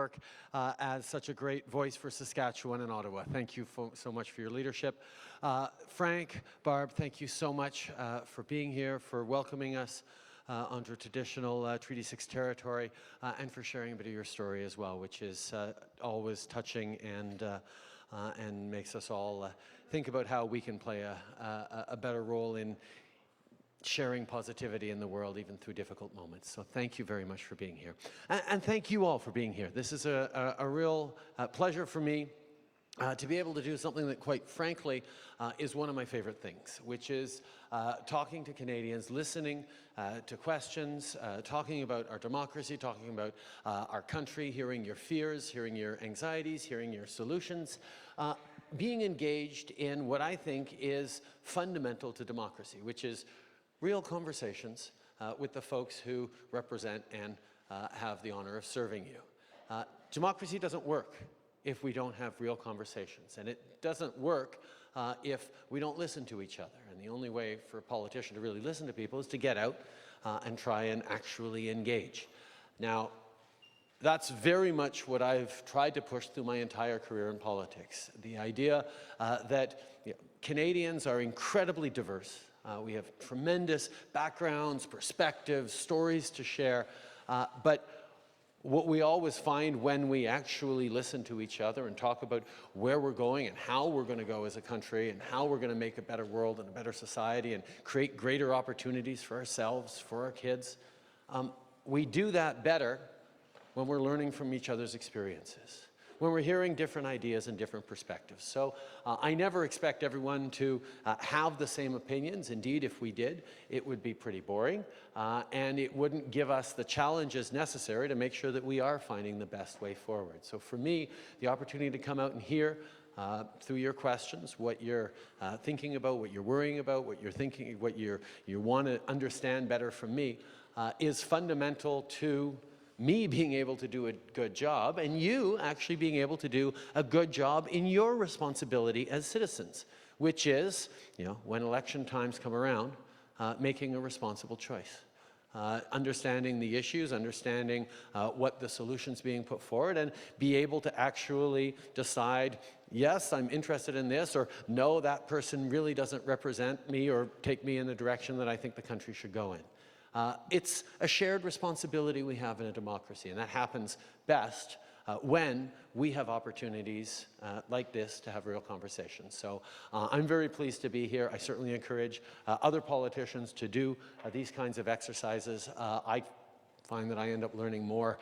Network as such a great voice for Saskatchewan and Ottawa. Thank you so much for your leadership. Frank, Barb, thank you so much for being here, for welcoming us onto traditional Treaty 6 territory, and for sharing a bit of your story as well, which is always touching and makes us all think about how we can play a better role in sharing positivity in the world, even through difficult moments. So thank you very much for being here. And thank you all for being here. This is a real pleasure for me to be able to do something that, quite frankly, is one of my favorite things, which is talking to Canadians, listening to questions, talking about our democracy, talking about our country, hearing your fears, hearing your anxieties, hearing your solutions, being engaged in what I think is fundamental to democracy, which is real conversations with the folks who represent and have the honor of serving you. Democracy doesn't work if we don't have real conversations, and it doesn't work if we don't listen to each other. And the only way for a politician to really listen to people is to get out and try and actually engage. Now, that's very much what I've tried to push through my entire career in politics. The idea that Canadians are incredibly diverse. We have tremendous backgrounds, perspectives, stories to share, but what we always find when we actually listen to each other and talk about where we're going and how we're going to go as a country and how we're going to make a better world and a better society and create greater opportunities for ourselves, for our kids, we do that better when we're learning from each other's experiences, when we're hearing different ideas and different perspectives. So I never expect everyone to have the same opinions. Indeed, if we did, it would be pretty boring, and it wouldn't give us the challenges necessary to make sure that we are finding the best way forward. So for me, the opportunity to come out and hear through your questions what you're thinking about, what you're worrying about, what you're thinking, what you want to understand better from me is fundamental to me being able to do a good job, and you actually being able to do a good job in your responsibility as citizens, which is, when election times come around, making a responsible choice. Understanding the issues, understanding what the solutions being put forward, and be able to actually decide, yes, I'm interested in this, or no, that person really doesn't represent me or take me in the direction that I think the country should go in. It's a shared responsibility we have in a democracy, and that happens best when we have opportunities like this to have real conversations. So I'm very pleased to be here. I certainly encourage other politicians to do these kinds of exercises. I find that I end up learning more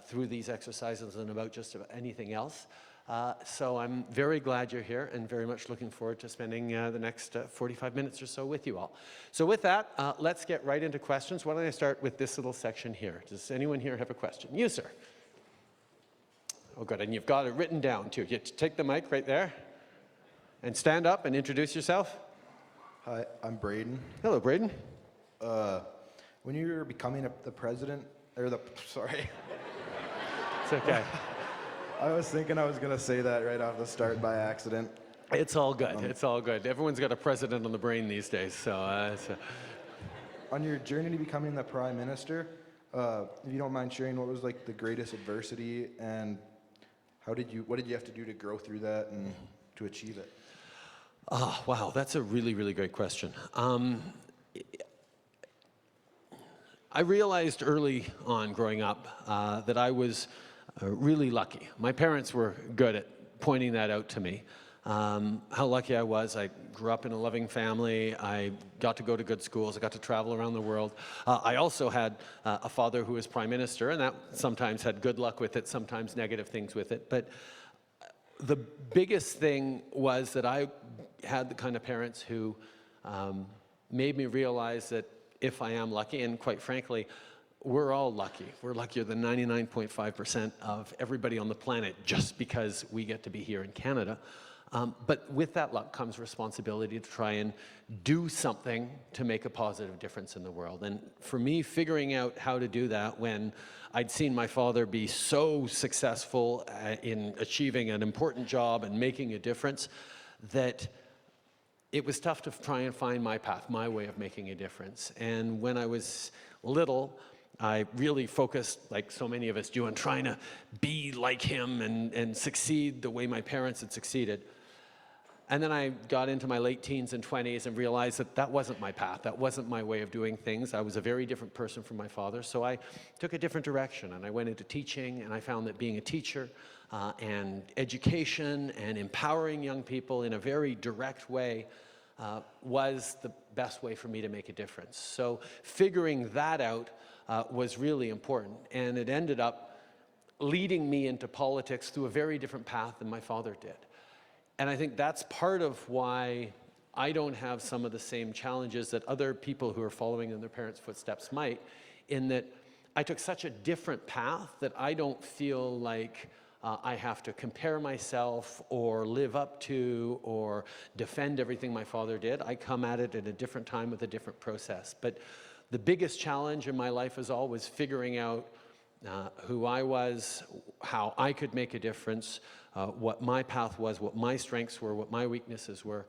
through these exercises than about just about anything else. So I'm very glad you're here and very much looking forward to spending the next 45 minutes or so with you all. So with that, let's get right into questions. Why don't I start with this little section here? Does anyone here have a question? You, sir. Oh, good. And you've got it written down, too. You take the mic right there and stand up and introduce yourself. Hi, I'm Braden. Hello, Braden. When you were becoming the president, sorry. It's okay. I was thinking I was going to say that right off the start by accident. It's all good. It's all good. Everyone's got a president on the brain these days. So, On your journey to becoming the prime minister, if you don't mind sharing, what was like the greatest adversity, and what did you have to do to grow through that and to achieve it? Oh, wow, that's a really, really great question. I realized early on growing up that I was really lucky. My parents were good at pointing that out to me. How lucky I was. I grew up in a loving family. I got to go to good schools. I got to travel around the world. I also had a father who was prime minister, and that sometimes had good luck with it, sometimes negative things with it. But the biggest thing was that I had the kind of parents who made me realize that if I am lucky, and quite frankly, we're all lucky. We're luckier than 99.5% of everybody on the planet just because we get to be here in Canada. But with that luck comes responsibility to try and do something to make a positive difference in the world. And for me, figuring out how to do that when I'd seen my father be so successful in achieving an important job and making a difference, that it was tough to try and find my path, my way of making a difference. And when I was little, I really focused, like so many of us do, on trying to be like him and succeed the way my parents had succeeded. And then I got into my late teens and 20s and realized that that wasn't my path. That wasn't my way of doing things. I was a very different person from my father. So I took a different direction, and I went into teaching, and I found that being a teacher and education and empowering young people in a very direct way was the best way for me to make a difference. So figuring that out was really important, and it ended up leading me into politics through a very different path than my father did. And I think that's part of why I don't have some of the same challenges that other people who are following in their parents' footsteps might, in that I took such a different path that I don't feel like I have to compare myself or live up to or defend everything my father did. I come at it at a different time with a different process. But the biggest challenge in my life is always figuring out who I was, how I could make a difference, what my path was, what my strengths were, what my weaknesses were,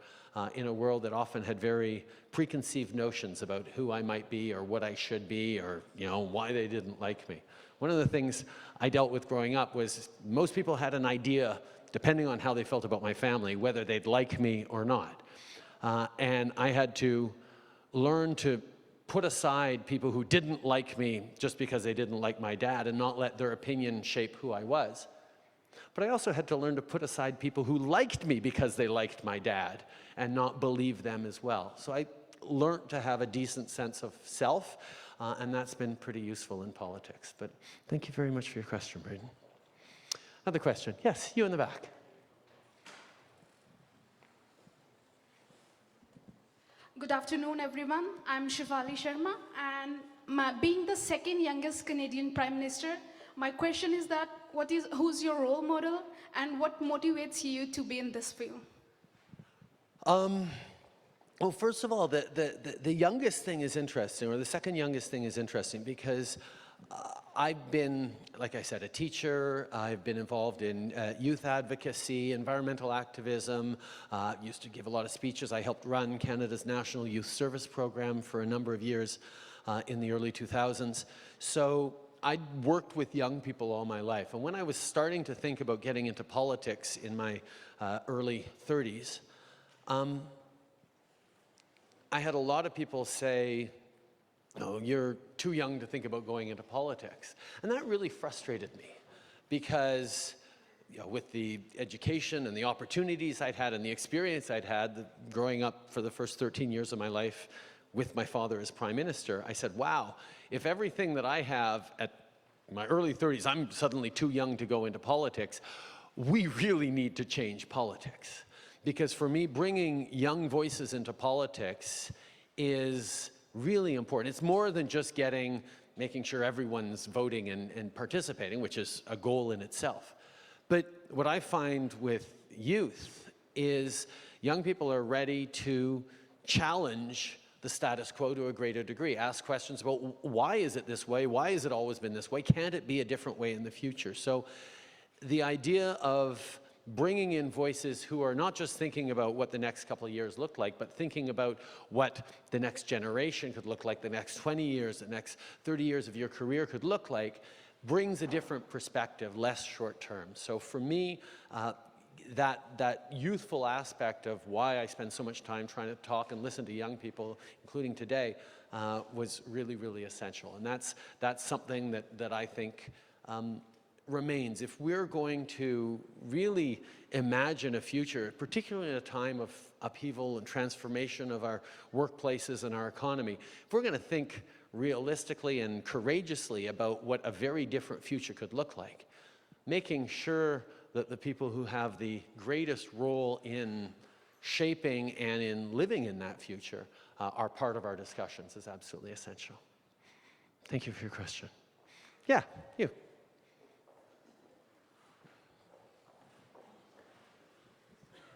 in a world that often had very preconceived notions about who I might be or what I should be or, you know, why they didn't like me. One of the things I dealt with growing up was most people had an idea, depending on how they felt about my family, whether they'd like me or not. And I had to learn to put aside people who didn't like me just because they didn't like my dad and not let their opinion shape who I was. But I also had to learn to put aside people who liked me because they liked my dad and not believe them as well. So I learned to have a decent sense of self, and that's been pretty useful in politics. But thank you very much for your question, Braden. Another question. Yes, you in the back. Good afternoon, everyone. I'm Shivali Sharma, and being the second youngest Canadian Prime Minister, my question is that who's your role model and what motivates you to be in this field? Well, first of all, the youngest thing is interesting, or the second youngest thing is interesting, because I've been, like I said, a teacher. I've been involved in youth advocacy, environmental activism, used to give a lot of speeches. I helped run Canada's National Youth Service Program for a number of years in the early 2000s. So I'd worked with young people all my life. And when I was starting to think about getting into politics in my early 30s, I had a lot of people say, "No, you're too young to think about going into politics." And that really frustrated me because, you know, with the education and the opportunities I'd had and the experience I'd had growing up for the first 13 years of my life with my father as Prime Minister, I said, wow, if everything that I have at my early 30s, I'm suddenly too young to go into politics, we really need to change politics. Because for me, bringing young voices into politics is really important. It's more than just making sure everyone's voting and participating, which is a goal in itself. But what I find with youth is young people are ready to challenge the status quo to a greater degree, ask questions about why is it this way? Why has it always been this way? Can't it be a different way in the future? So the idea of bringing in voices who are not just thinking about what the next couple of years look like, but thinking about what the next generation could look like, the next 20 years, the next 30 years of your career could look like, brings a different perspective, less short term. So for me, that youthful aspect of why I spend so much time trying to talk and listen to young people, including today, was really, really essential. And that's something that I think remains. If we're going to really imagine a future, particularly in a time of upheaval and transformation of our workplaces and our economy, if we're going to think realistically and courageously about what a very different future could look like, making sure that the people who have the greatest role in shaping and in living in that future are part of our discussions is absolutely essential. Thank you for your question. Yeah, you.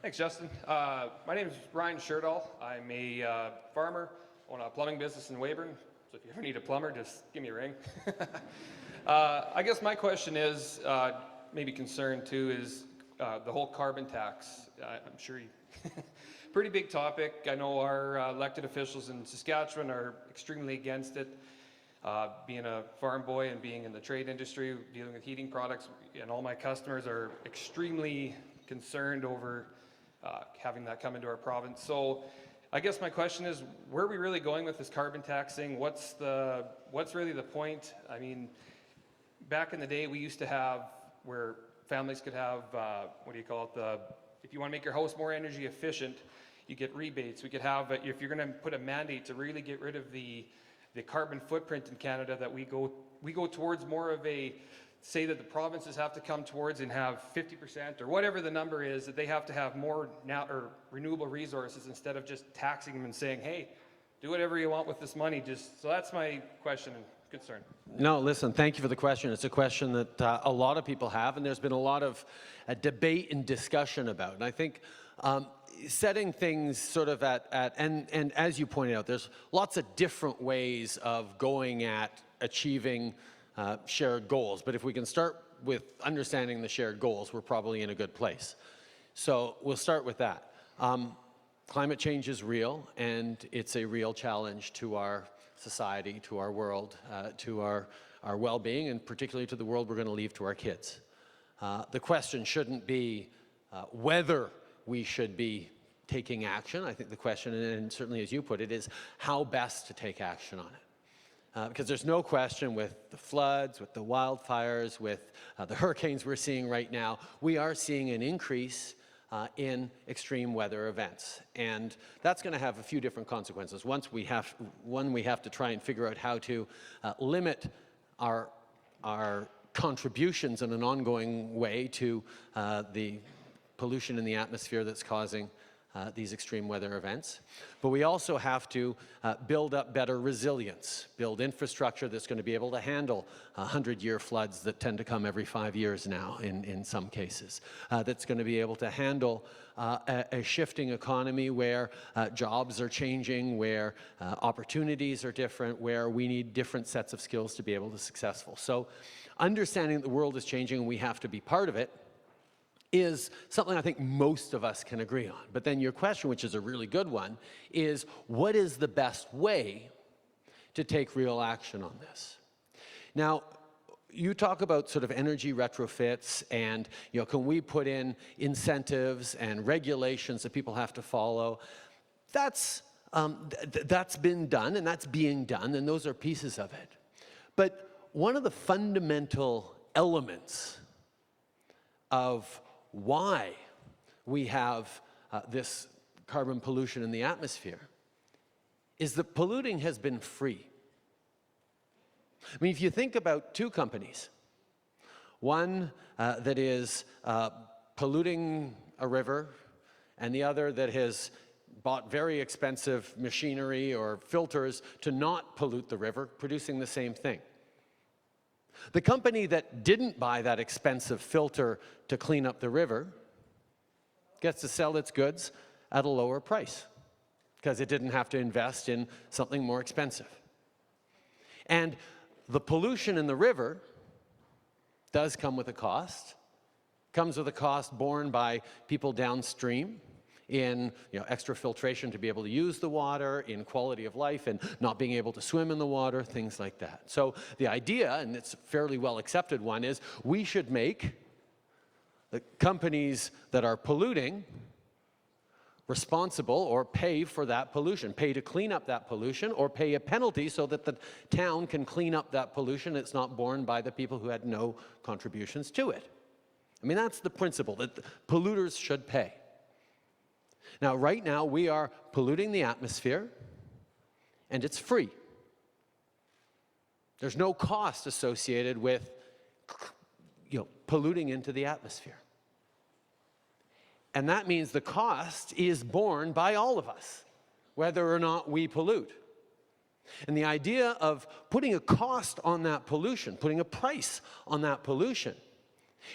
Thanks, Justin. My name is Ryan Sherdahl. I'm a farmer, own a plumbing business in Weyburn. So if you ever need a plumber, just give me a ring. I guess my question is, maybe concern too, is the whole carbon tax. I'm sure you, pretty big topic. I know our elected officials in Saskatchewan are extremely against it. Being a farm boy and being in the trade industry, dealing with heating products, and all my customers are extremely concerned over having that come into our province. So I guess my question is, where are we really going with this carbon taxing? What's really the point? I mean, back in the day, we used to have where families could have, if you want to make your house more energy efficient, you get rebates. We could have, if you're going to put a mandate to really get rid of the carbon footprint in Canada, that we go towards more of a, say that the provinces have to come towards and have 50% or whatever the number is, that they have to have more now or renewable resources instead of just taxing them and saying, hey, do whatever you want with this money. So that's my question and concern. No, listen, thank you for the question. It's a question that a lot of people have, and there's been a lot of debate and discussion about. And I think setting things sort of and as you pointed out, there's lots of different ways of going at achieving shared goals. But if we can start with understanding the shared goals, we're probably in a good place. So we'll start with that. Climate change is real, and it's a real challenge to our society, to our world, to our well-being, and particularly to the world we're going to leave to our kids. The question shouldn't be whether we should be taking action. I think the question, and certainly as you put it, is how best to take action on it. Because there's no question with the floods, with the wildfires, with the hurricanes we're seeing right now, we are seeing an increase in extreme weather events. And that's going to have a few different consequences. One, we have to try and figure out how to limit our contributions in an ongoing way to the pollution in the atmosphere that's causing these extreme weather events. But we also have to build up better resilience, build infrastructure that's going to be able to handle 100-year floods that tend to come every 5 years now in some cases, that's going to be able to handle a shifting economy where jobs are changing, where opportunities are different, where we need different sets of skills to be able to be successful. So understanding that the world is changing and we have to be part of it is something I think most of us can agree on. But then your question, which is a really good one, is what is the best way to take real action on this? Now, you talk about sort of energy retrofits and, you know, can we put in incentives and regulations that people have to follow? That's been done and that's being done, and those are pieces of it. But one of the fundamental elements of why we have this carbon pollution in the atmosphere is that polluting has been free. I mean, if you think about two companies, one that is polluting a river and the other that has bought very expensive machinery or filters to not pollute the river, producing the same thing. The company that didn't buy that expensive filter to clean up the river gets to sell its goods at a lower price because it didn't have to invest in something more expensive. And the pollution in the river does come with a cost. Comes with a cost borne by people downstream in, you know, extra filtration to be able to use the water, in quality of life and not being able to swim in the water, things like that. So the idea, and it's a fairly well accepted one, is we should make the companies that are polluting responsible or pay for that pollution, pay to clean up that pollution or pay a penalty so that the town can clean up that pollution. It's not borne by the people who had no contributions to it. I mean, that's the principle, that the polluters should pay. Now, right now, we are polluting the atmosphere, and it's free. There's no cost associated with, you know, polluting into the atmosphere. And that means the cost is borne by all of us, whether or not we pollute. And the idea of putting a cost on that pollution, putting a price on that pollution,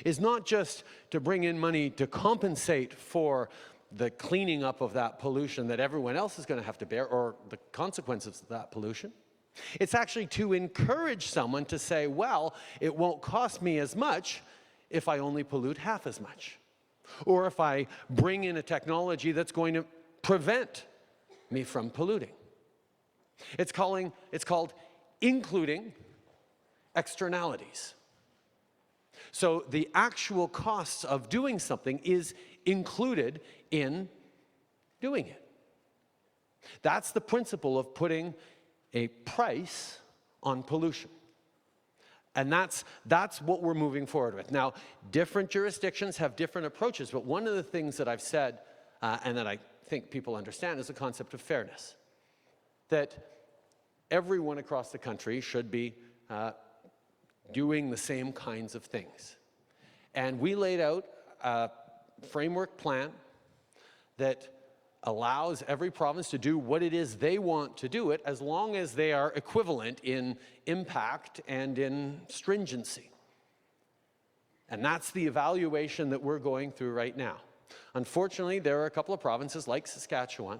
is not just to bring in money to compensate for the cleaning up of that pollution that everyone else is going to have to bear, or the consequences of that pollution. It's actually to encourage someone to say, well, it won't cost me as much if I only pollute half as much. Or if I bring in a technology that's going to prevent me from polluting. It's called including externalities. So the actual costs of doing something is included in doing it. That's the principle of putting a price on pollution. And that's what we're moving forward with. Now, different jurisdictions have different approaches, but one of the things that I've said, and that I think people understand, is the concept of fairness. That everyone across the country should be doing the same kinds of things. And we laid out a framework plan that allows every province to do what it is they want to do it, as long as they are equivalent in impact and in stringency. And that's the evaluation that we're going through right now. Unfortunately, there are a couple of provinces like Saskatchewan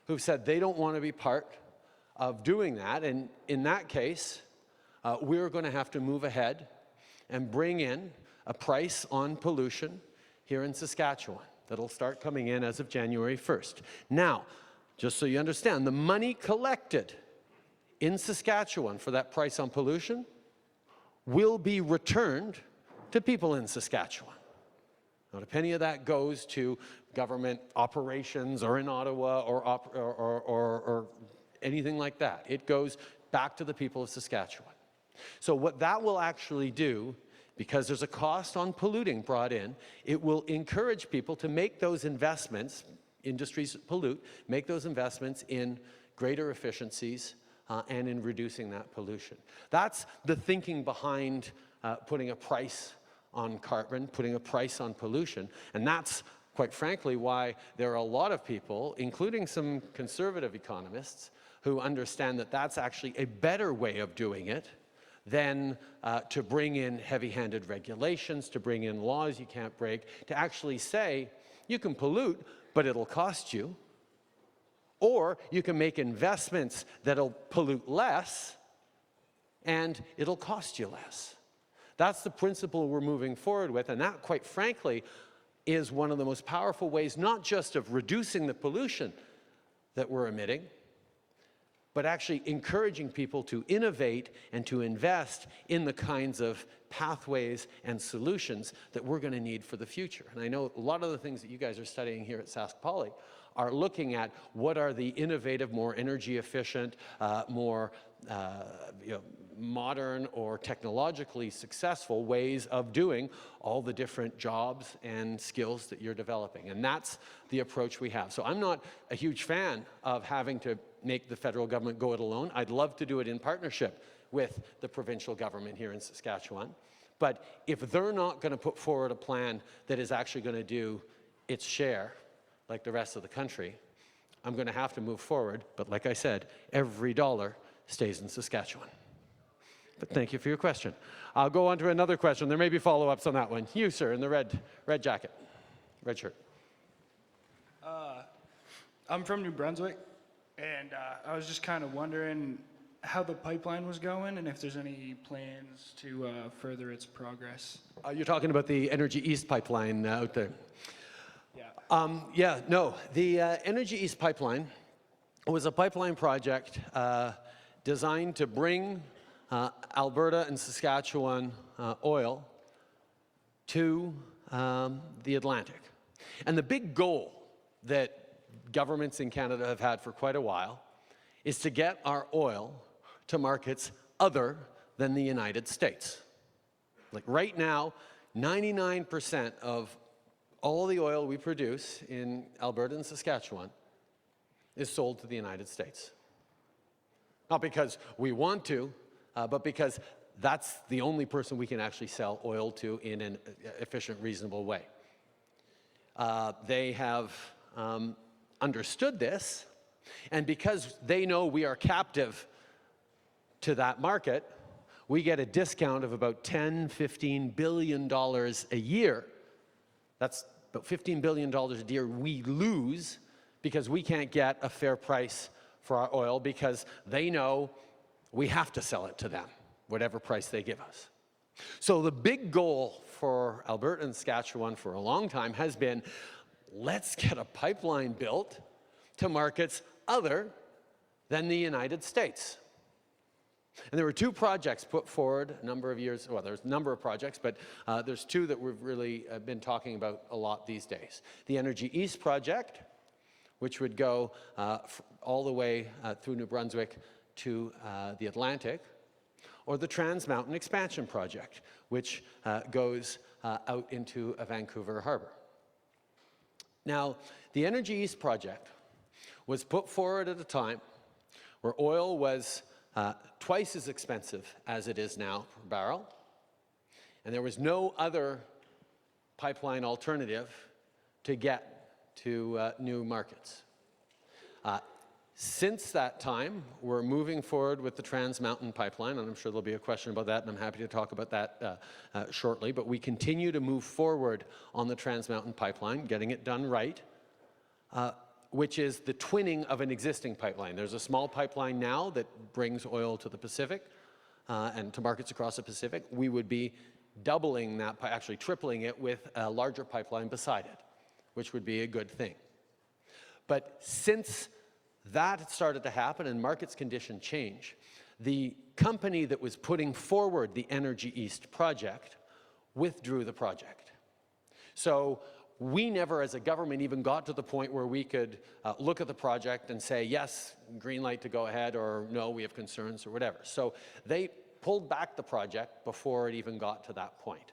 who've said they don't want to be part of doing that, and in that case, we're going to have to move ahead and bring in a price on pollution here in Saskatchewan that'll start coming in as of January 1st. Now, just so you understand, the money collected in Saskatchewan for that price on pollution will be returned to people in Saskatchewan. Not a penny of that goes to government operations or in Ottawa or anything like that. It goes back to the people of Saskatchewan. So what that will actually do, because there's a cost on polluting brought in, it will encourage people to make those investments, industries that pollute, make those investments in greater efficiencies and in reducing that pollution. That's the thinking behind putting a price on carbon, putting a price on pollution, and that's, quite frankly, why there are a lot of people, including some conservative economists, who understand that that's actually a better way of doing it than to bring in heavy-handed regulations, to bring in laws you can't break, to actually say, you can pollute, but it'll cost you. Or you can make investments that'll pollute less, and it'll cost you less. That's the principle we're moving forward with, and that, quite frankly, is one of the most powerful ways, not just of reducing the pollution that we're emitting, but actually encouraging people to innovate and to invest in the kinds of pathways and solutions that we're going to need for the future. And I know a lot of the things that you guys are studying here at Sask Poly are looking at what are the innovative, more energy efficient, more modern or technologically successful ways of doing all the different jobs and skills that you're developing. And that's the approach we have. So I'm not a huge fan of having to make the federal government go it alone. I'd love to do it in partnership with the provincial government here in Saskatchewan. But if they're not going to put forward a plan that is actually going to do its share, like the rest of the country, I'm going to have to move forward. But like I said, every dollar stays in Saskatchewan. But thank you for your question. I'll go on to another question. There may be follow-ups on that one. You, sir, in the red jacket, red shirt. I'm from New Brunswick, and I was just kind of wondering how the pipeline was going and if there's any plans to further its progress. You're talking about the Energy East pipeline out there. Yeah. The Energy East pipeline was a pipeline project designed to bring Alberta and Saskatchewan oil to the Atlantic. And the big goal that governments in Canada have had for quite a while is to get our oil to markets other than the United States. Like right now, 99% of all the oil we produce in Alberta and Saskatchewan is sold to the United States. Not because we want to, but because that's the only person we can actually sell oil to in an efficient, reasonable way. They have understood this, and because they know we are captive to that market, we get a discount of about $10, $15 billion a year. That's about $15 billion a year we lose because we can't get a fair price for our oil because they know we have to sell it to them, whatever price they give us. So the big goal for Alberta and Saskatchewan for a long time has been, let's get a pipeline built to markets other than the United States. And there were two projects put forward a number of years, well, there's a number of projects, but there's two that we've really been talking about a lot these days. The Energy East project, which would go all the way through New Brunswick to the Atlantic, or the Trans Mountain Expansion project, which goes out into Vancouver Harbour. Now, the Energy East project was put forward at a time where oil was twice as expensive as it is now per barrel, and there was no other pipeline alternative to get to new markets. Since that time, we're moving forward with the Trans Mountain pipeline, and I'm sure there'll be a question about that, and I'm happy to talk about that shortly, but we continue to move forward on the Trans Mountain pipeline, getting it done right, which is the twinning of an existing pipeline. There's a small pipeline now that brings oil to the Pacific and to markets across the Pacific. We would be doubling that, actually tripling it, with a larger pipeline beside it, which would be a good thing. But since that started to happen and markets condition change, the company that was putting forward the Energy East project withdrew the project. So we never as a government even got to the point where we could look at the project and say, yes, green light to go ahead, or no, we have concerns, or whatever. So they pulled back the project before it even got to that point.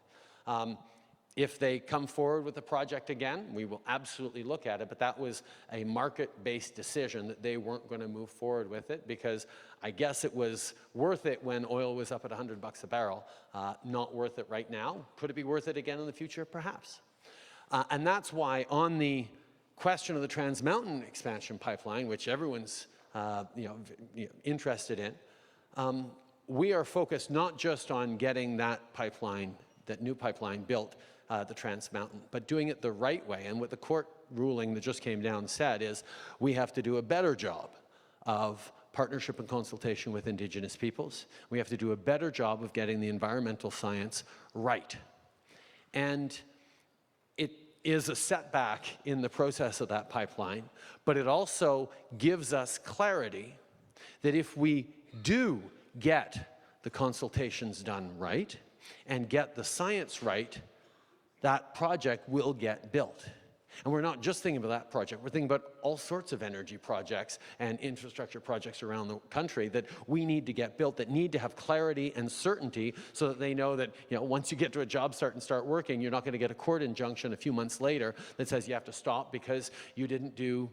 If they come forward with the project again, we will absolutely look at it, but that was a market-based decision that they weren't going to move forward with it, because I guess it was worth it when oil was up at $100 a barrel, not worth it right now. Could it be worth it again in the future? Perhaps. And that's why on the question of the Trans Mountain Expansion pipeline, which everyone's interested in, we are focused not just on getting that pipeline, that new pipeline built, the Trans Mountain, but doing it the right way. And what the court ruling that just came down said is we have to do a better job of partnership and consultation with Indigenous peoples. We have to do a better job of getting the environmental science right. And it is a setback in the process of that pipeline, but it also gives us clarity that if we do get the consultations done right and get the science right, that project will get built. And we're not just thinking about that project, we're thinking about all sorts of energy projects and infrastructure projects around the country that we need to get built, that need to have clarity and certainty so that they know that, once you get to a job site and start working, you're not going to get a court injunction a few months later that says you have to stop because you didn't do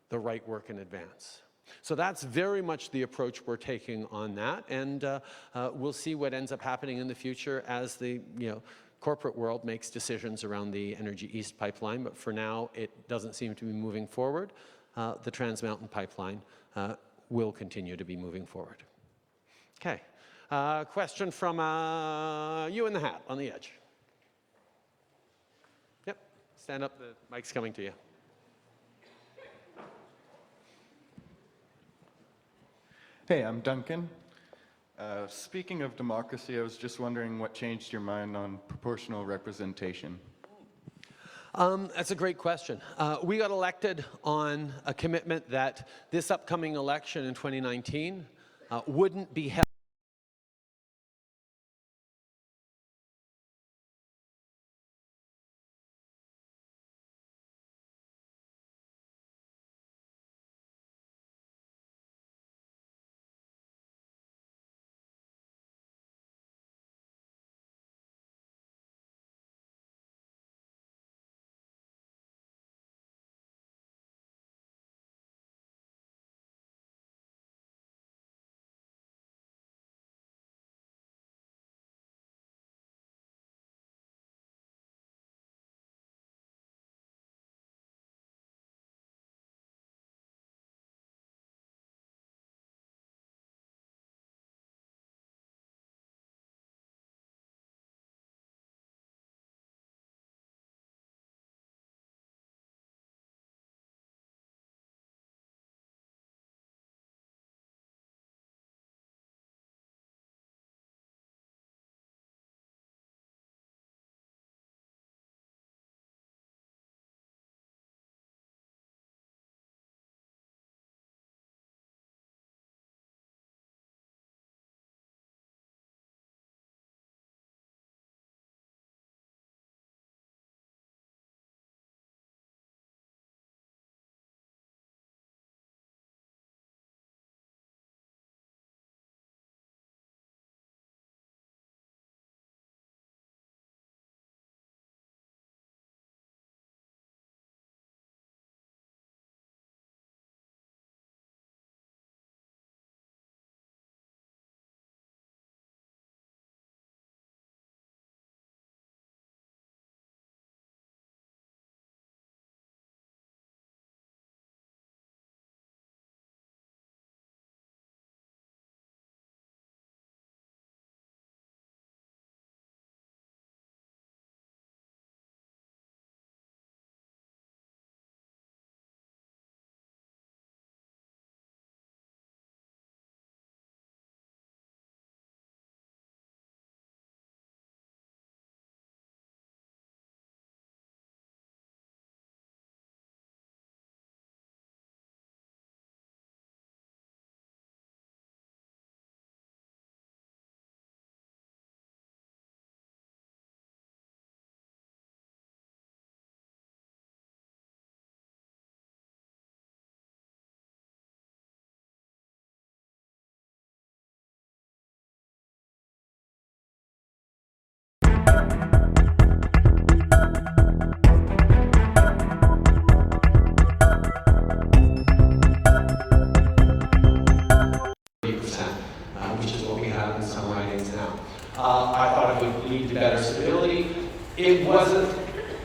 the right work in advance. So that's very much the approach we're taking on that, and we'll see what ends up happening in the future as the corporate world makes decisions around the Energy East pipeline, but for now it doesn't seem to be moving forward. The Trans Mountain pipeline will continue to be moving forward. Okay, question from you in the hat on the edge. Yep, stand up, the mic's coming to you. Hey, I'm Duncan. Speaking of democracy, I was just wondering what changed your mind on proportional representation. That's a great question. We got elected on a commitment that this upcoming election in 2019 wouldn't be held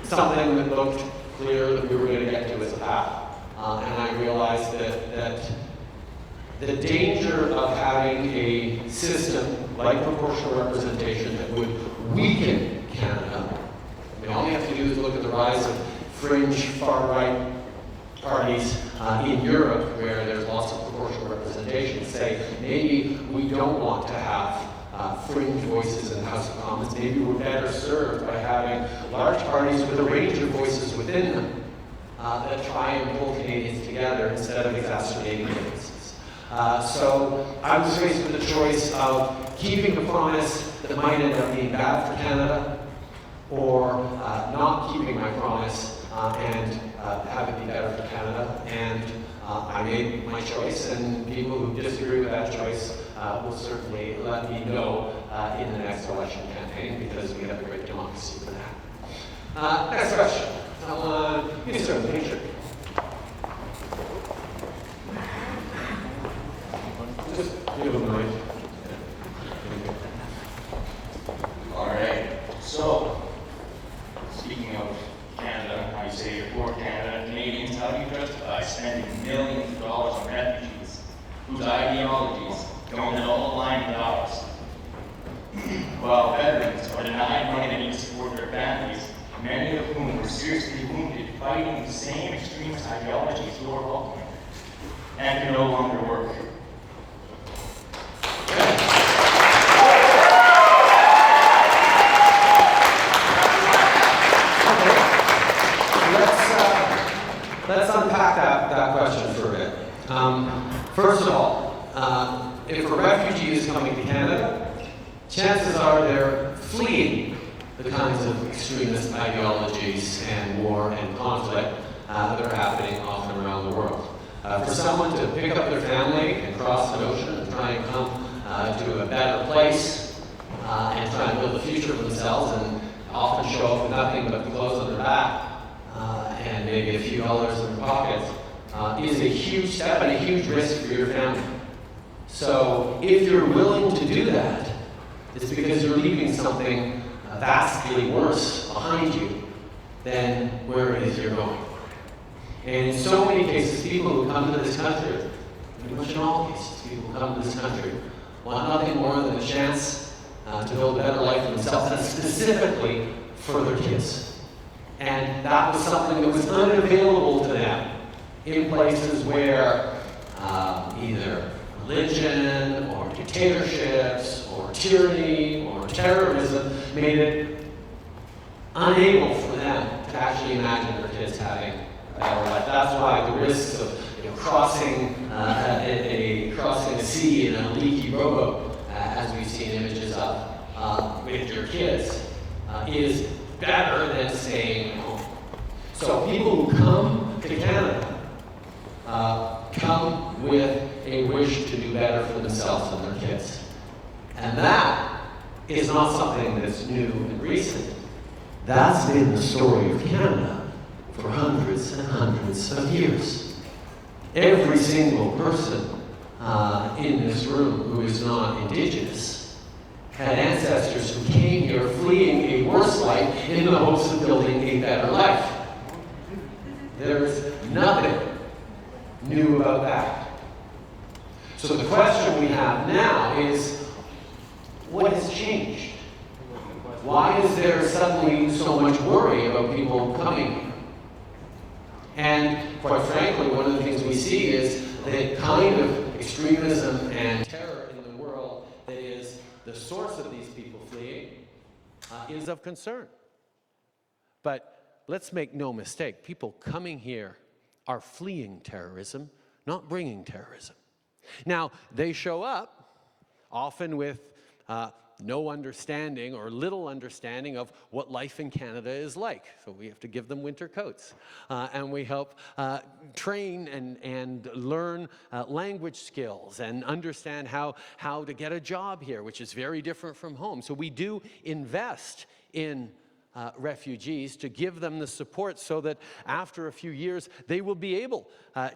something that looked clear that we were going to get to as a path. And I realized that the danger of having a system like proportional representation that would weaken Canada. I mean, all you have to do is look at the rise of fringe far-right parties in Europe, where there's lots of proportional representation, say maybe we don't want to have fringe voices in the House of Commons. Maybe we're better served by having large parties with a range of voices within them that try and pull Canadians together instead of exacerbating differences. So I was faced with the choice of keeping a promise that might end up being bad for Canada, or not keeping my promise and have it be better for Canada. And I made my choice, and people who disagree with that choice will certainly let me know in the next election campaign, because we have a great democracy for that. Next question. You start with the picture. Just give them a mic. All right. So, speaking of Canada, how you say you're for Canada, Canadians, how do you justify spending millions of dollars on refugees whose ideologies don't at all align with ours? While veterans are denied money they need to support their families, many of whom were seriously wounded fighting the same extremist ideologies you're welcoming, and can no longer work. Let's unpack that question for a bit. First of all, if a refugee is coming to Canada, chances are they're fleeing the kinds of extremist ideologies and war and conflict that are happening often around the world. For someone to pick up their family and cross the ocean and try and come to a better place and try and build a future for themselves, and often show up with nothing but the clothes on their back and maybe a few dollars in their pockets, is a huge step and a huge risk for your family. So if you're willing to do that, it's because you're leaving something vastly worse behind you than where it is you're going. And in so many cases, people who come to this country, pretty much in all cases, people who come to this country want nothing more than a chance to build a better life for themselves, and specifically for their kids. And that was something that was unavailable to them in places where either religion or dictatorships or tyranny or terrorism made it unable for them to actually imagine their kids having a better life. That's why the risks of crossing a sea in a leaky rowboat, as we've seen images of with your kids, is better than staying home. So people who come to Canada come with a wish to do better for themselves and their kids. And that is not something that's new and recent. That's been the story of Canada for hundreds and hundreds of years. Every single person in this room who is not Indigenous had ancestors who came here fleeing a worse life in the hopes of building a better life. There's nothing new about that. So the question we have now is, what has changed? Why is there suddenly so much worry about people coming here? And quite frankly, one of the things we see is the kind of extremism and terror in the world that is the source of these people fleeing is of concern. But let's make no mistake, people coming here are fleeing terrorism, not bringing terrorism. Now, they show up often with no understanding or little understanding of what life in Canada is like. So we have to give them winter coats. And we help train and learn language skills and understand how to get a job here, which is very different from home. So we do invest in refugees to give them the support so that after a few years they will be able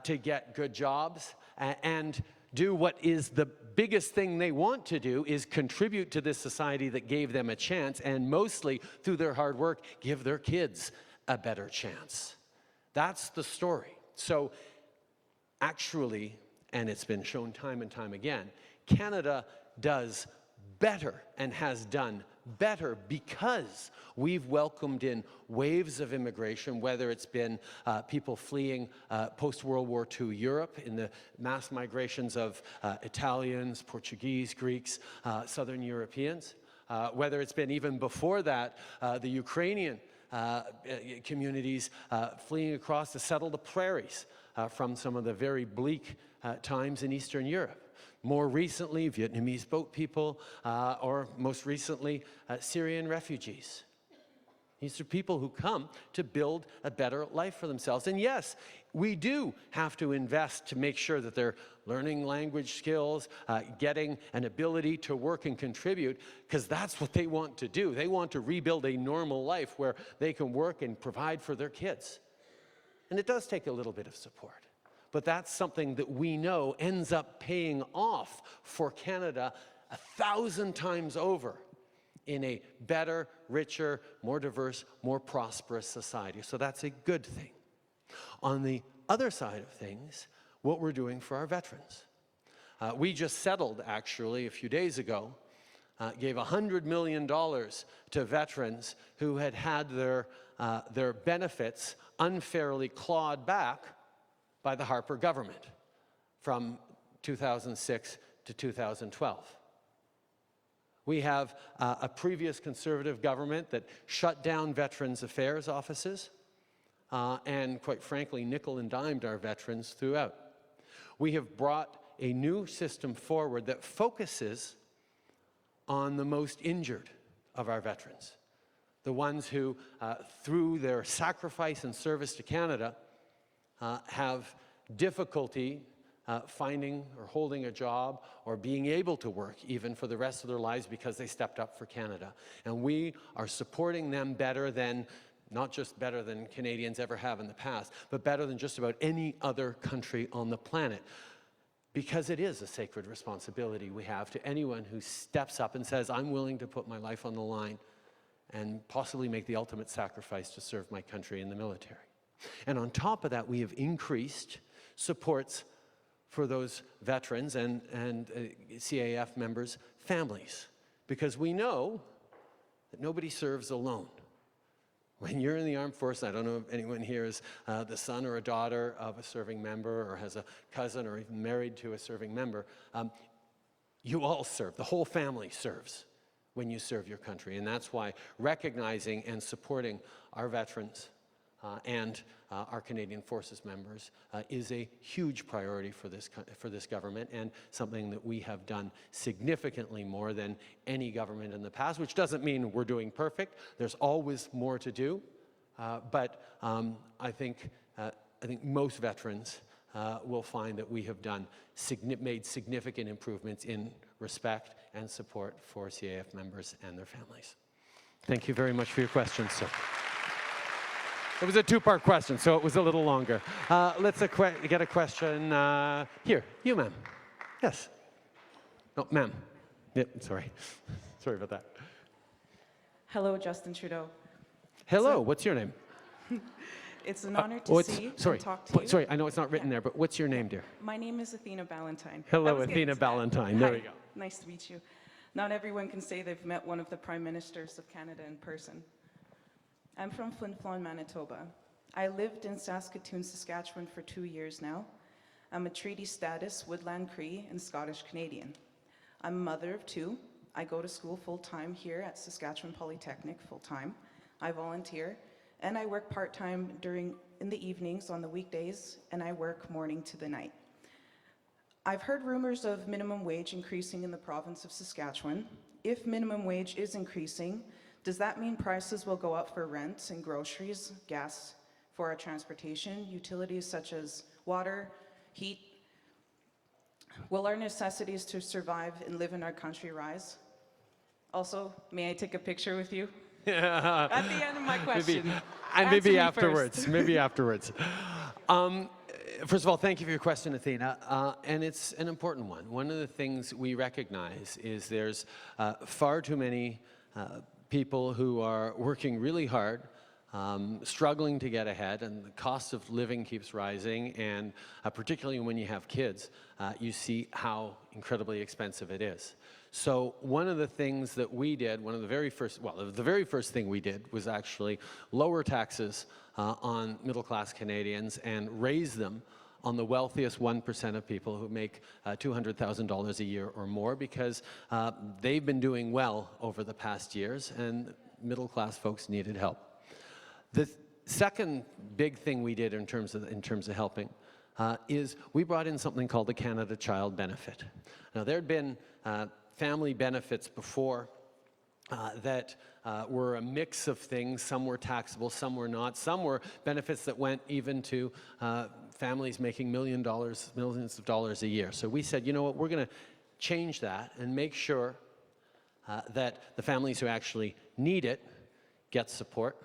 to get good jobs and do what is the biggest thing they want to do, is contribute to this society that gave them a chance, and mostly through their hard work give their kids a better chance. That's the story. So actually, and it's been shown time and time again, Canada does better and has done better because we've welcomed in waves of immigration, whether it's been people fleeing post-World War II Europe in the mass migrations of Italians, Portuguese, Greeks, Southern Europeans, whether it's been even before that, the Ukrainian communities fleeing across to settle the prairies from some of the very bleak times in Eastern Europe. More recently, Vietnamese boat people, or most recently, Syrian refugees. These are people who come to build a better life for themselves. And yes, we do have to invest to make sure that they're learning language skills, getting an ability to work and contribute, because that's what they want to do. They want to rebuild a normal life where they can work and provide for their kids. And it does take a little bit of support. But that's something that we know ends up paying off for Canada 1,000 times over in a better, richer, more diverse, more prosperous society. So that's a good thing. On the other side of things, what we're doing for our veterans. We just settled, actually, a few days ago, gave $100 million to veterans who had had their benefits unfairly clawed back by the Harper government from 2006 to 2012. We have a previous Conservative government that shut down Veterans Affairs offices and, quite frankly, nickel and dimed our veterans throughout. We have brought a new system forward that focuses on the most injured of our veterans, the ones who, through their sacrifice and service to Canada, have difficulty finding or holding a job or being able to work even for the rest of their lives because they stepped up for Canada. And we are supporting them better than, not just better than Canadians ever have in the past, but better than just about any other country on the planet. Because it is a sacred responsibility we have to anyone who steps up and says, I'm willing to put my life on the line and possibly make the ultimate sacrifice to serve my country in the military. And on top of that, we have increased supports for those veterans and CAF members' families, because we know that nobody serves alone. When you're in the armed forces, I don't know if anyone here is the son or a daughter of a serving member or has a cousin or even married to a serving member, you all serve. The whole family serves when you serve your country. And that's why recognizing and supporting our veterans and our Canadian Forces members is a huge priority for this government, and something that we have done significantly more than any government in the past, which doesn't mean we're doing perfect. There's always more to do, but I think most veterans will find that we have made significant improvements in respect and support for CAF members and their families. Thank you very much for your questions, sir. It was a two-part question, so it was a little longer. Let's get a question here. You, ma'am. Yes. No, ma'am. Yep, sorry. Sorry about that. Hello, Justin Trudeau. Hello, what's your name? It's an honor to see and talk to you. Sorry, I know it's not written there, but what's your name, dear? My name is Athena Ballantyne. Hello, Athena Ballantyne. There we go. Nice to meet you. Not everyone can say they've met one of the Prime Ministers of Canada in person. I'm from Flin Flon, Manitoba. I lived in Saskatoon, Saskatchewan for 2 years now. I'm a treaty status Woodland Cree and Scottish Canadian. I'm a mother of 2. I go to school full-time here at Saskatchewan Polytechnic full-time. I volunteer, and I work part-time in the evenings on the weekdays, and I work morning to the night. I've heard rumors of minimum wage increasing in the province of Saskatchewan. If minimum wage is increasing, does that mean prices will go up for rent and groceries, gas for our transportation, utilities such as water, heat? Will our necessities to survive and live in our country rise? Also, may I take a picture with you? At the end of my question. Maybe afterwards. Maybe afterwards. First of all, thank you for your question, Athena, and it's an important one. One of the things we recognize is there's far too many people who are working really hard struggling to get ahead, and the cost of living keeps rising, and particularly when you have kids, you see how incredibly expensive it is. So one of the things that we did, one of the very first, well, the very first thing we did was actually lower taxes on middle-class Canadians and raise them on the wealthiest 1% of people who make $200,000 a year or more, because they've been doing well over the past years, and middle-class folks needed help. The second big thing we did in terms of helping is we brought in something called the Canada Child Benefit. Now, there had been family benefits before that were a mix of things. Some were taxable, some were not. Some were benefits that went even to families making millions of dollars a year. So we said, you know what, we're going to change that and make sure that the families who actually need it get support,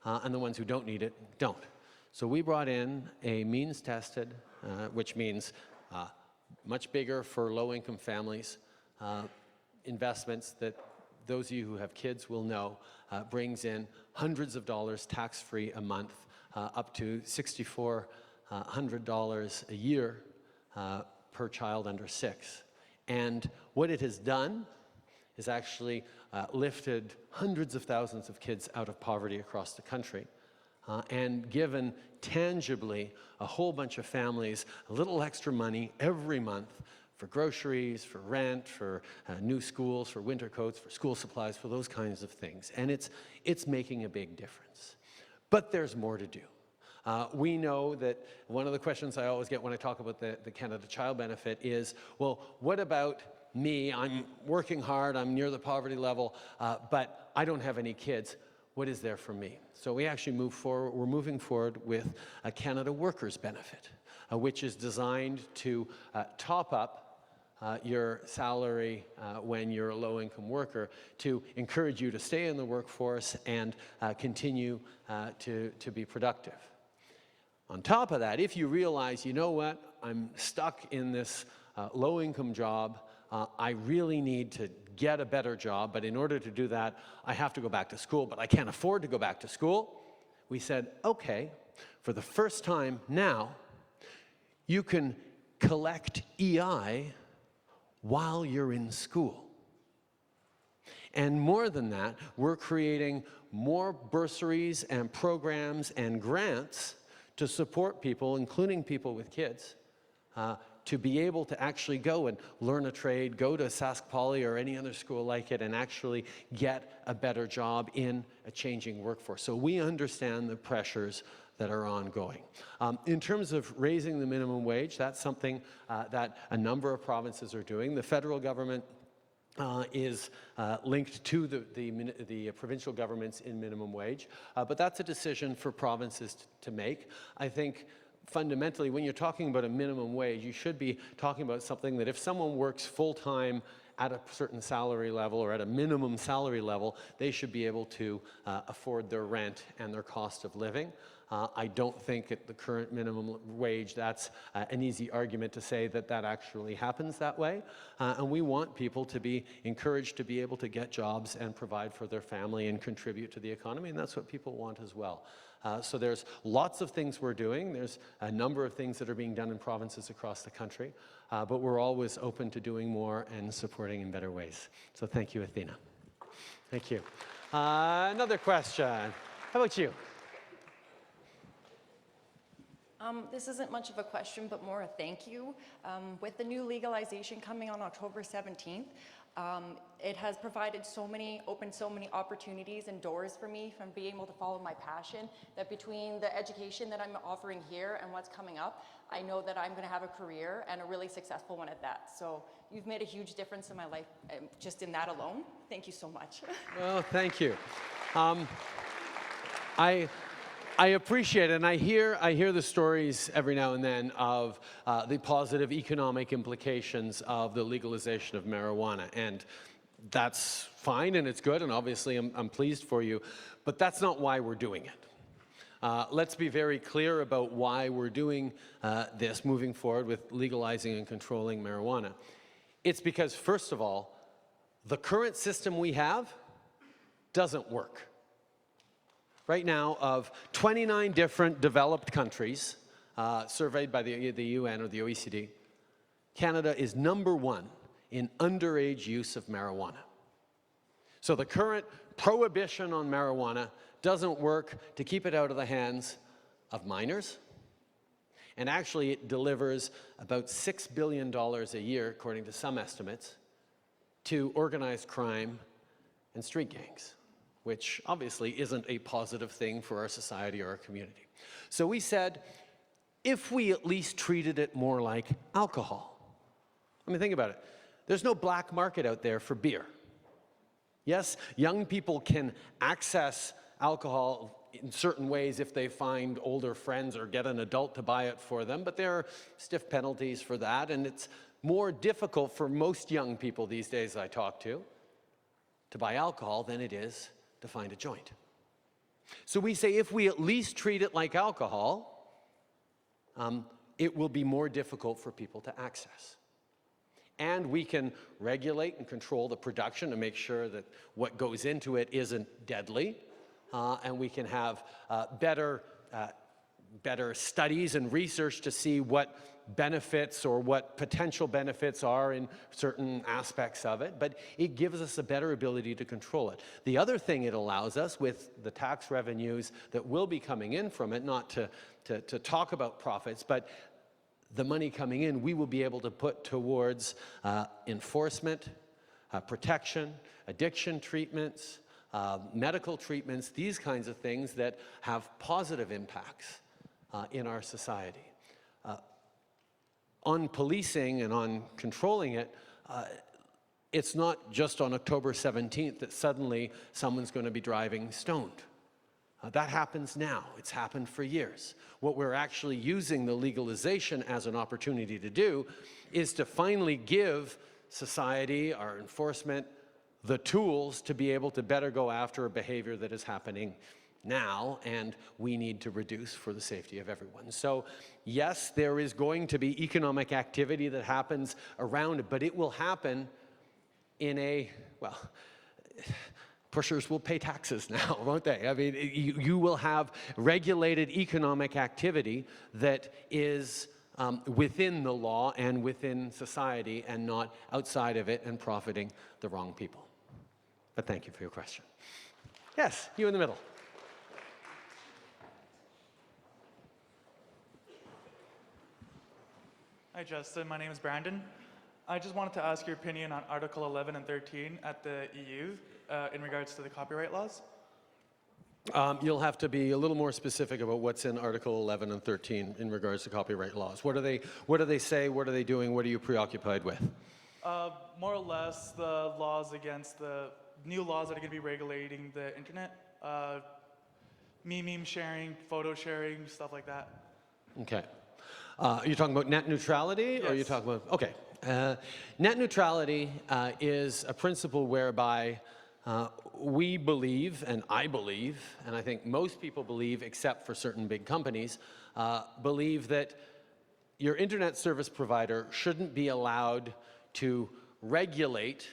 and the ones who don't need it don't. So we brought in a means-tested, which means much bigger for low-income families, investments that those of you who have kids will know brings in hundreds of dollars tax-free a month, up to $6,400 a year per child under 6. And what it has done is actually lifted hundreds of thousands of kids out of poverty across the country, and given tangibly a whole bunch of families a little extra money every month for groceries, for rent, for new schools, for winter coats, for school supplies, for those kinds of things. And it's making a big difference. But there's more to do. We know that one of the questions I always get when I talk about the Canada Child Benefit is, well, what about me? I'm working hard, I'm near the poverty level, but I don't have any kids. What is there for me? So we actually we're moving forward with a Canada Workers Benefit, which is designed to top up your salary when you're a low-income worker, to encourage you to stay in the workforce and continue to be productive. On top of that, if you realize, you know what, I'm stuck in this low-income job, I really need to get a better job, but in order to do that, I have to go back to school, but I can't afford to go back to school, we said, okay, for the first time now, you can collect EI while you're in school. And more than that, we're creating more bursaries and programs and grants to support people, including people with kids, to be able to actually go and learn a trade, go to Sask Poly or any other school like it, and actually get a better job in a changing workforce. So we understand the pressures that are ongoing. In terms of raising the minimum wage, that's something that a number of provinces are doing. The federal government is linked to the provincial governments in minimum wage, but that's a decision for provinces to make. I think fundamentally, when you're talking about a minimum wage, you should be talking about something that if someone works full-time at a certain salary level or at a minimum salary level, they should be able to afford their rent and their cost of living. I don't think at the current minimum wage that's an easy argument to say that that actually happens that way. And we want people to be encouraged to be able to get jobs and provide for their family and contribute to the economy, and that's what people want as well. So there's lots of things we're doing. There's a number of things that are being done in provinces across the country, but we're always open to doing more and supporting in better ways. So thank you, Athena. Thank you. Another question. How about you? This isn't much of a question, but more a thank you. With the new legalization coming on October 17th, it has provided opened so many opportunities and doors for me from being able to follow my passion, that between the education that I'm offering here and what's coming up, I know that I'm going to have a career and a really successful one at that. So you've made a huge difference in my life just in that alone. Thank you so much. Well, thank you. I appreciate it, and I hear the stories every now and then of the positive economic implications of the legalization of marijuana, and that's fine and it's good, and obviously I'm pleased for you, but that's not why we're doing it. Let's be very clear about why we're doing this, moving forward with legalizing and controlling marijuana. It's because, first of all, the current system we have doesn't work. right now of 29 different developed countries surveyed by the UN or the OECD, Canada is #1 in underage use of marijuana. So the current prohibition on marijuana doesn't work to keep it out of the hands of minors. And actually, it delivers about $6 billion a year, according to some estimates, to organized crime and street gangs, which obviously isn't a positive thing for our society or our community. So we said, if we at least treated it more like alcohol. I mean, think about it. There's no black market out there for beer. Yes, young people can access alcohol in certain ways if they find older friends or get an adult to buy it for them, but there are stiff penalties for that, and it's more difficult for most young people these days I talk to buy alcohol than it is to find a joint. So we say if we at least treat it like alcohol, it will be more difficult for people to access. And we can regulate and control the production to make sure that what goes into it isn't deadly. And we can have better studies and research to see what benefits or what potential benefits are in certain aspects of it. But it gives us a better ability to control it. The other thing it allows us, with the tax revenues that will be coming in from it, not to talk about profits, but the money coming in, we will be able to put towards enforcement, protection, addiction treatments, medical treatments, these kinds of things that have positive impacts in our society. On policing and on controlling it, it's not just on October 17th that suddenly someone's going to be driving stoned. That happens now. It's happened for years. What we're actually using the legalization as an opportunity to do is to finally give society, our enforcement, the tools to be able to better go after a behavior that is happening now, and we need to reduce for the safety of everyone. So yes, there is going to be economic activity that happens around it, but it will happen in a, well, pushers will pay taxes now, won't they? I mean, you will have regulated economic activity that is within the law and within society and not outside of it and profiting the wrong people. But thank you for your question. Yes, you in the middle. Hi, Justin. My name is Brandon. I just wanted to ask your opinion on Article 11 and 13 at the EU in regards to the copyright laws. You'll have to be a little more specific about what's in Article 11 and 13 in regards to copyright laws. What do they say? What are they doing? What are you preoccupied with? More or less the laws against the new laws that are going to be regulating the internet. Meme sharing, photo sharing, stuff like that. Okay. You're talking about net neutrality? Yes. Or are you talking about, okay. Net neutrality is a principle whereby we believe, and I believe, and I think most people believe, except for certain big companies, believe that your internet service provider shouldn't be allowed to regulate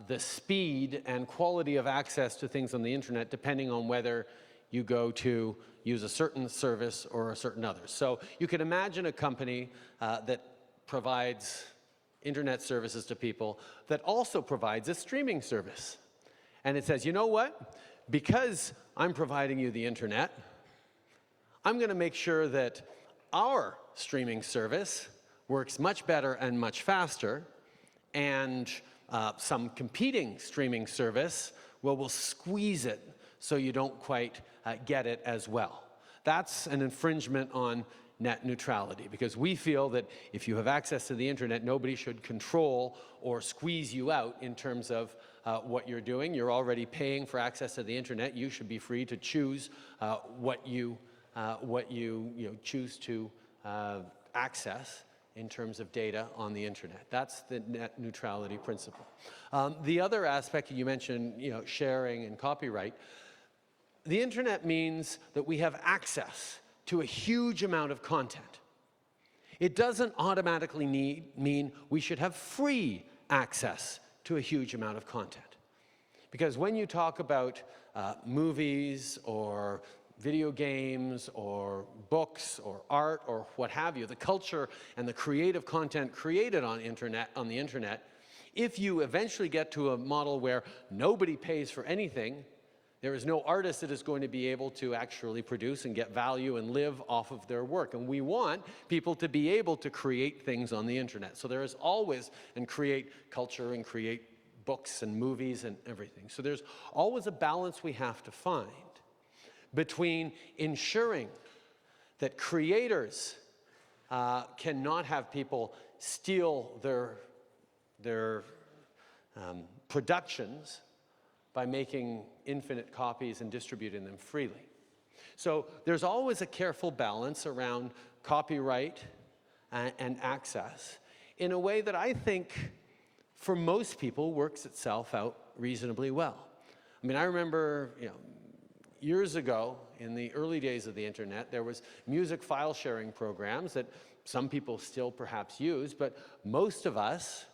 the speed and quality of access to things on the internet depending on whether you go to use a certain service or a certain other. So you can imagine a company that provides internet services to people that also provides a streaming service. And it says, you know what? Because I'm providing you the internet, I'm going to make sure that our streaming service works much better and much faster, and some competing streaming service will squeeze it so you don't quite get it as well. That's an infringement on net neutrality, because we feel that if you have access to the internet, nobody should control or squeeze you out in terms of what you're doing. You're already paying for access to the internet. You should be free to choose what you choose to access in terms of data on the internet. That's the net neutrality principle. The other aspect you mentioned, sharing and copyright. The internet means that we have access to a huge amount of content. It doesn't automatically mean we should have free access to a huge amount of content. Because when you talk about movies or video games or books or art or what have you, the culture and the creative content created on the internet, if you eventually get to a model where nobody pays for anything, there is no artist that is going to be able to actually produce and get value and live off of their work. And we want people to be able to create things on the internet. So there is always, and create culture and create books and movies and everything. So there's always a balance we have to find between ensuring that creators cannot have people steal their productions by making infinite copies and distributing them freely. So there's always a careful balance around copyright and access in a way that I think for most people works itself out reasonably well. I mean, I remember, years ago, in the early days of the internet, there was music file sharing programs that some people still perhaps use, but most of us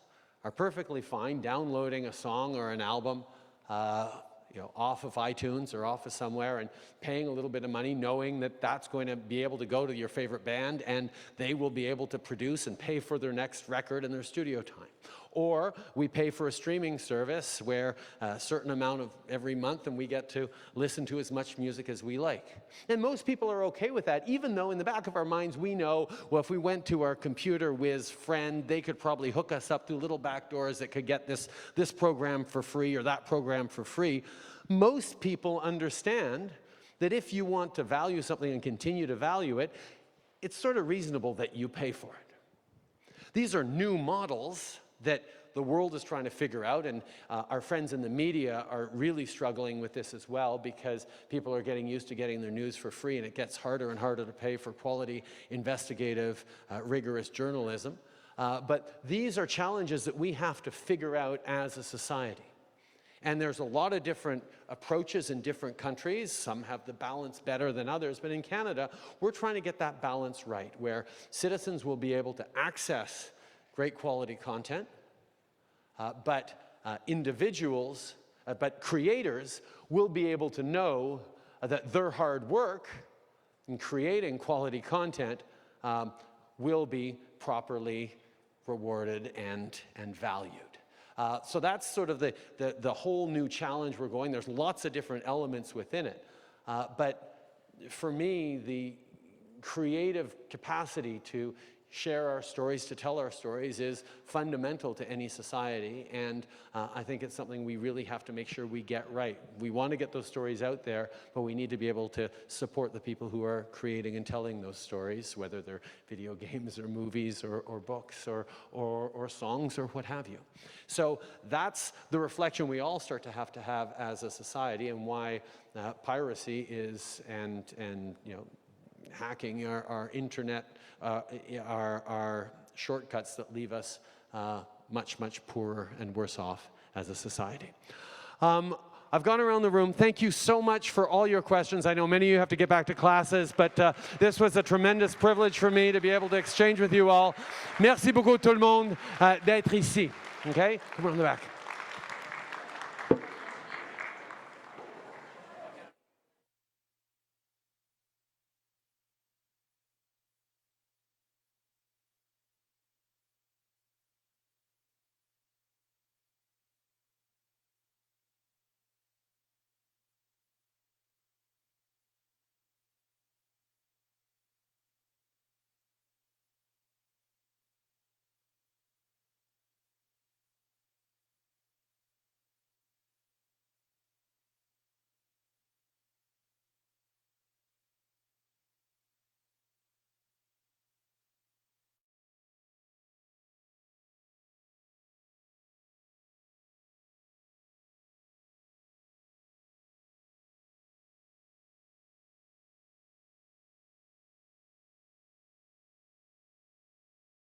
are perfectly fine downloading a song or an album off of iTunes or off of somewhere and paying a little bit of money knowing that that's going to be able to go to your favorite band and they will be able to produce and pay for their next record and their studio time. Or we pay for a streaming service where a certain amount of every month and we get to listen to as much music as we like. And most people are okay with that, even though in the back of our minds we know, well, if we went to our computer whiz friend, they could probably hook us up through little back doors that could get this program for free or that program for free. Most people understand that if you want to value something and continue to value it, it's sort of reasonable that you pay for it. These are new models that the world is trying to figure out, and our friends in the media are really struggling with this as well because people are getting used to getting their news for free, and it gets harder and harder to pay for quality, investigative, rigorous journalism. But these are challenges that we have to figure out as a society. And there's a lot of different approaches in different countries. Some have the balance better than others, but in Canada, we're trying to get that balance right, where citizens will be able to access great quality content, but creators will be able to know that their hard work in creating quality content will be properly rewarded and valued. So that's sort of the whole new challenge we're going. There's lots of different elements within it. But for me, the creative capacity to share our stories, to tell our stories, is fundamental to any society, and I think it's something we really have to make sure we get right. We want to get those stories out there, but we need to be able to support the people who are creating and telling those stories, whether they're video games or movies or books or songs or what have you. So that's the reflection we all start to have as a society, and why piracy is and hacking our internet, our shortcuts that leave us much, much poorer and worse off as a society. I've gone around the room. Thank you so much for all your questions. I know many of you have to get back to classes, but this was a tremendous privilege for me to be able to exchange with you all. Merci beaucoup tout le monde d'être ici. Okay? Come on in the back.